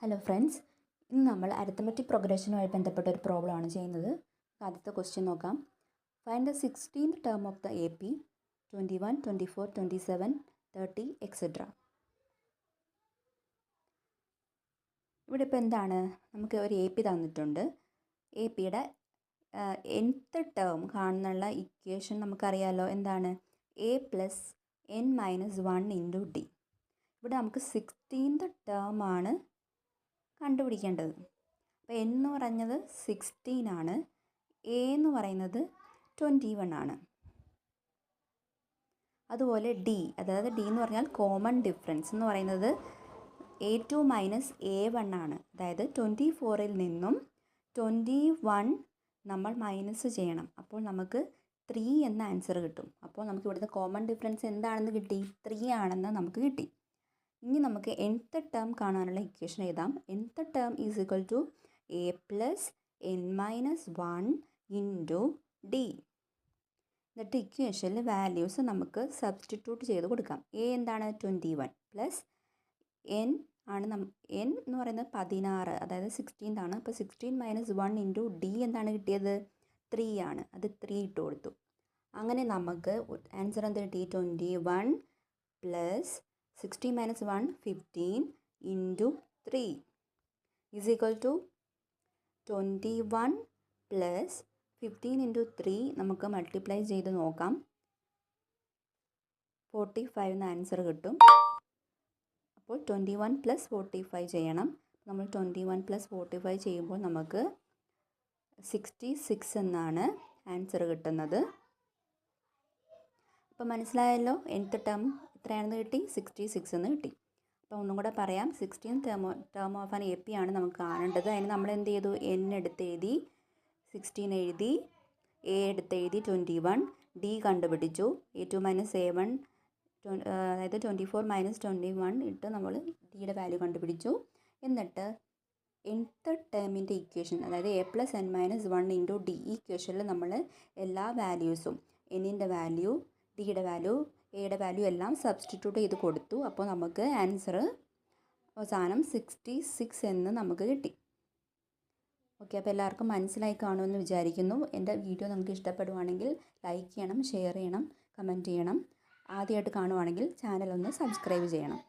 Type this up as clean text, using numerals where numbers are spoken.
Hello friends, ഇന്ന് നമ്മൾ arithmetic പ്രോഗ്രഷനുമായി ബന്ധപ്പെട്ട ഒരു പ്രോബ്ലമാണ് ചെയ്യുന്നത്. ആദ്യത്തെ ക്വസ്റ്റ്യൻ നോക്കാം. Find the 16th term of the AP 21, 24, 27, 30 etcetera. ഇവിടെ ഇപ്പോൾ എന്താണ്, നമുക്ക് ഒരു AP തന്നിട്ടുണ്ട്. APയുടെ nth ടേം കാണുന്നുള്ള ഇക്വേഷൻ നമുക്കറിയാമല്ലോ. എന്താണ്? A + n - 1 × D. ഇവിടെ നമുക്ക് 16th ടേമാണ് കണ്ടുപിടിക്കേണ്ടത്. അപ്പോൾ n എന്ന് പറഞ്ഞത് 16 ആണ്, a എന്ന് പറയുന്നത് 21 ആണ്. അതുപോലെ d, അതായത് d എന്ന് പറഞ്ഞാൽ കോമൺ ഡിഫറൻസ് എന്ന് പറയുന്നത് A2 - A1 ആണ്. അതായത് 24ൽ നിന്നും 21 നമ്മൾ മൈനസ് ചെയ്യണം. അപ്പോൾ നമുക്ക് 3 എന്ന ആൻസർ കിട്ടും. അപ്പോൾ നമുക്ക് ഇവിടുത്തെ കോമൺ ഡിഫറൻസ് എന്താണെന്ന് കിട്ടി? 3 ആണെന്ന് നമുക്ക് കിട്ടി. ഇനി നമുക്ക് nth ടേം കാണാനുള്ള ഇക്വേഷൻ എഴുതാം. nth term is equal to A + n - 1 × D. എന്നിട്ട് ഇക്വേഷനിൽ വാല്യൂസ് നമുക്ക് സബ്സ്റ്റിറ്റ്യൂട്ട് ചെയ്ത് കൊടുക്കാം. A എന്താണ്? 21 + n ആണ് n എന്ന് പറയുന്നത് 16, അതായത് 16 ആണ്. അപ്പോൾ 16 - 1 × D എന്താണ് കിട്ടിയത്? 3 ആണ്. അത് 3 ഇട്ട് കൊടുത്തു. അങ്ങനെ നമുക്ക് ആൻസർ എന്ത് കിട്ടി? 21 + 16 - 1 15 × 3 is equal to 21 + 15 × 3 നമുക്ക് മൾട്ടിപ്ലൈ ചെയ്ത് നോക്കാം. 45 എന്ന ആൻസർ കിട്ടും. അപ്പോൾ 21 + 45 ചെയ്യണം. നമ്മൾ 21 + 45 ചെയ്യുമ്പോൾ നമുക്ക് 66 എന്നാണ് ആൻസർ കിട്ടുന്നത്. അപ്പോൾ മനസ്സിലായല്ലോ, nth ടേം എത്രയാണെന്ന് കിട്ടി? 66 എന്ന് കിട്ടി. അപ്പോൾ ഒന്നും കൂടെ പറയാം. 16th term of an AP ആണ് നമുക്ക് കാണേണ്ടത്. അതിന് നമ്മൾ എന്ത് ചെയ്തു? n എടുത്ത് എഴുതി, 16 എഴുതി, A എടുത്ത് എഴുതി, 21, D കണ്ടുപിടിച്ചു. A2 - A1, അതായത് 24 - 21 ഇട്ട് നമ്മൾ ഡിയുടെ വാല്യൂ കണ്ടുപിടിച്ചു. എന്നിട്ട് nth ടേമിൻ്റെ ഇക്വേഷൻ, അതായത് A + n - 1 × D, ഈ ഇക്വേഷനിൽ നമ്മൾ എല്ലാ വാല്യൂസും, എന്നിൻ്റെ വാല്യൂ, ഡിയുടെ വാല്യൂ, എയുടെ വാല്യൂ എല്ലാം സബ്സ്റ്റിറ്റ്യൂട്ട് ചെയ്ത് കൊടുത്തു. അപ്പോൾ നമുക്ക് ആൻസർ അവസാനം 66 എന്ന് നമുക്ക് കിട്ടി. ഓക്കെ, അപ്പോൾ എല്ലാവർക്കും മനസ്സിലായി കാണുമെന്ന് വിചാരിക്കുന്നു. എൻ്റെ വീഡിയോ നിങ്ങൾക്ക് ഇഷ്ടപ്പെടുവാണെങ്കിൽ ലൈക്ക് ചെയ്യണം, ഷെയർ ചെയ്യണം, കമൻറ്റ് ചെയ്യണം. ആദ്യമായിട്ട് കാണുവാണെങ്കിൽ ചാനൽ ഒന്ന് സബ്സ്ക്രൈബ് ചെയ്യണം.